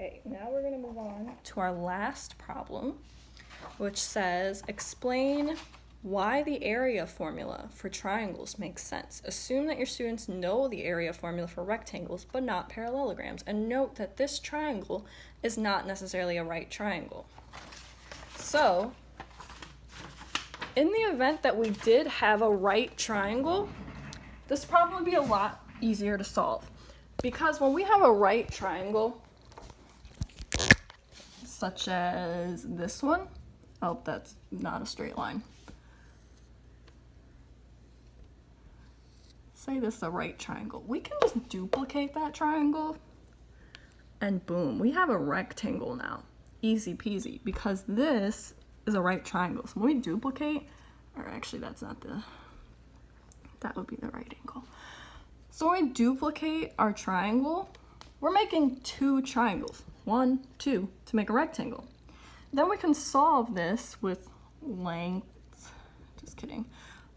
Okay, now we're going to move on to our last problem, which says explain why the area formula for triangles makes sense. Assume that your students know the area formula for rectangles, but not parallelograms, and note that this triangle is not necessarily a right triangle. So, in the event that we did have a right triangle, this problem would be a lot easier to solve. Because when we have a right triangle, such as this one, oh, that's not a straight line. Say this is a right triangle. We can just duplicate that triangle, and boom, we have a rectangle now. Easy peasy, because this is a right triangle. So when we duplicate, or actually that would be the right angle. So when we duplicate our triangle, we're making two triangles, 1, 2, to make a rectangle. Then we can solve this with length, just kidding,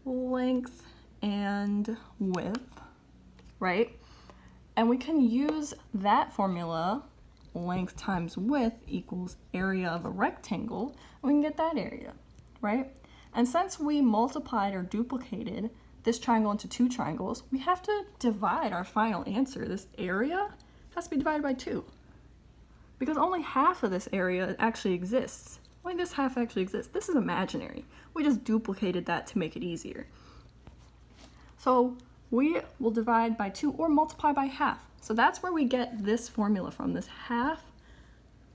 length and width, right? And we can use that formula, length times width equals area of a rectangle, and we can get that area, right? And since we multiplied or duplicated this triangle into two triangles, we have to divide our final answer. This area has to be divided by 2. Because only half of this area actually exists. Only this half actually exists. This is imaginary. We just duplicated that to make it easier. So we will divide by 2 or multiply by half. So that's where we get this formula from, this half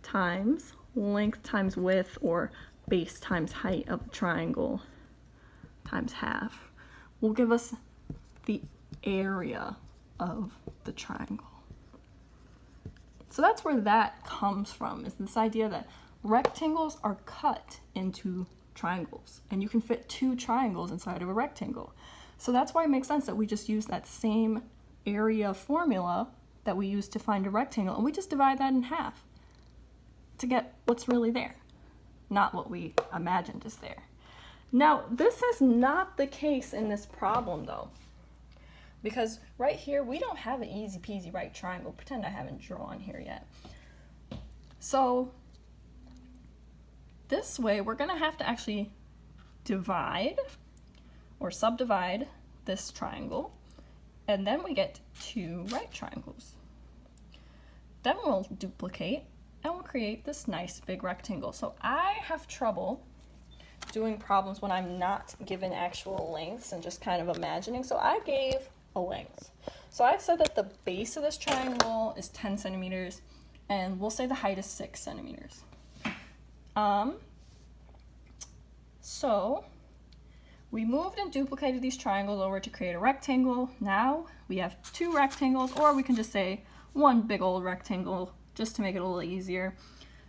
times length times width, or base times height of a triangle times half will give us the area of the triangle. So that's where that comes from, is this idea that rectangles are cut into triangles, and you can fit 2 triangles inside of a rectangle. So that's why it makes sense that we just use that same area formula that we use to find a rectangle, and we just divide that in half to get what's really there, not what we imagined is there. Now, this is not the case in this problem, though, because right here, we don't have an easy peasy right triangle. Pretend I haven't drawn here yet. So this way, we're going to have to actually divide or subdivide this triangle, and then we get 2 right triangles. Then we'll duplicate, and we'll create this nice big rectangle. So I have trouble doing problems when I'm not given actual lengths and just kind of imagining, so I gave a length. So I said that the base of this triangle is 10 centimeters, and we'll say the height is 6 centimeters. So we moved and duplicated these triangles over to create a rectangle. Now we have 2 rectangles, or we can just say 1 big old rectangle just to make it a little easier.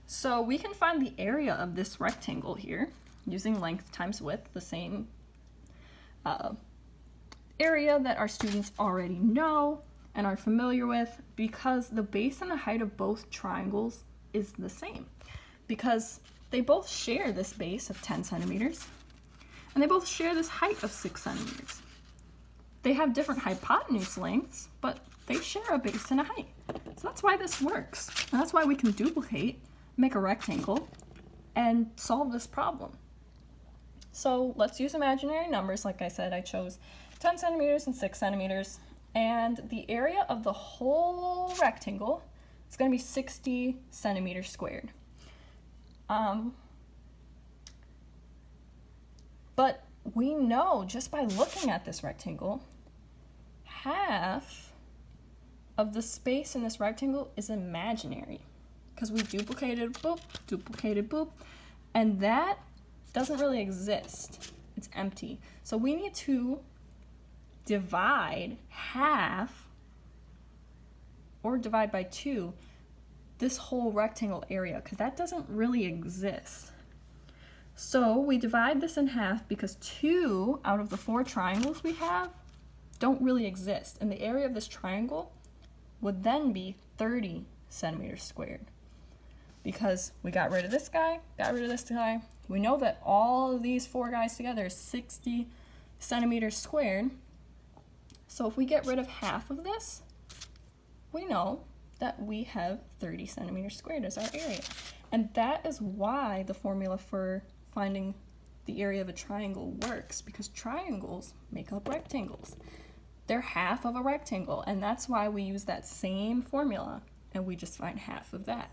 So we can find the area of this rectangle here using length times width, the same area that our students already know and are familiar with, because the base and the height of both triangles is the same, because they both share this base of 10 centimeters and they both share this height of 6 centimeters. They have different hypotenuse lengths, but they share a base and a height. So that's why this works. And that's why we can duplicate, make a rectangle, and solve this problem. So let's use imaginary numbers. Like I said, I chose 10 centimeters and 6 centimeters. And the area of the whole rectangle is going to be 60 centimeters squared. But we know just by looking at this rectangle, half of the space in this rectangle is imaginary, because we duplicated, boop, and that doesn't really exist. It's empty. So we need to divide half, or divide by 2, this whole rectangle area, because that doesn't really exist. So we divide this in half because 2 out of the 4 triangles we have don't really exist, and the area of this triangle would then be 30 centimeters squared, because we got rid of this guy, got rid of this guy. We know that all of these 4 guys together is 60 centimeters squared. So if we get rid of half of this, we know that we have 30 centimeters squared as our area. And that is why the formula for finding the area of a triangle works, because triangles make up rectangles. They're half of a rectangle, and that's why we use that same formula, and we just find half of that.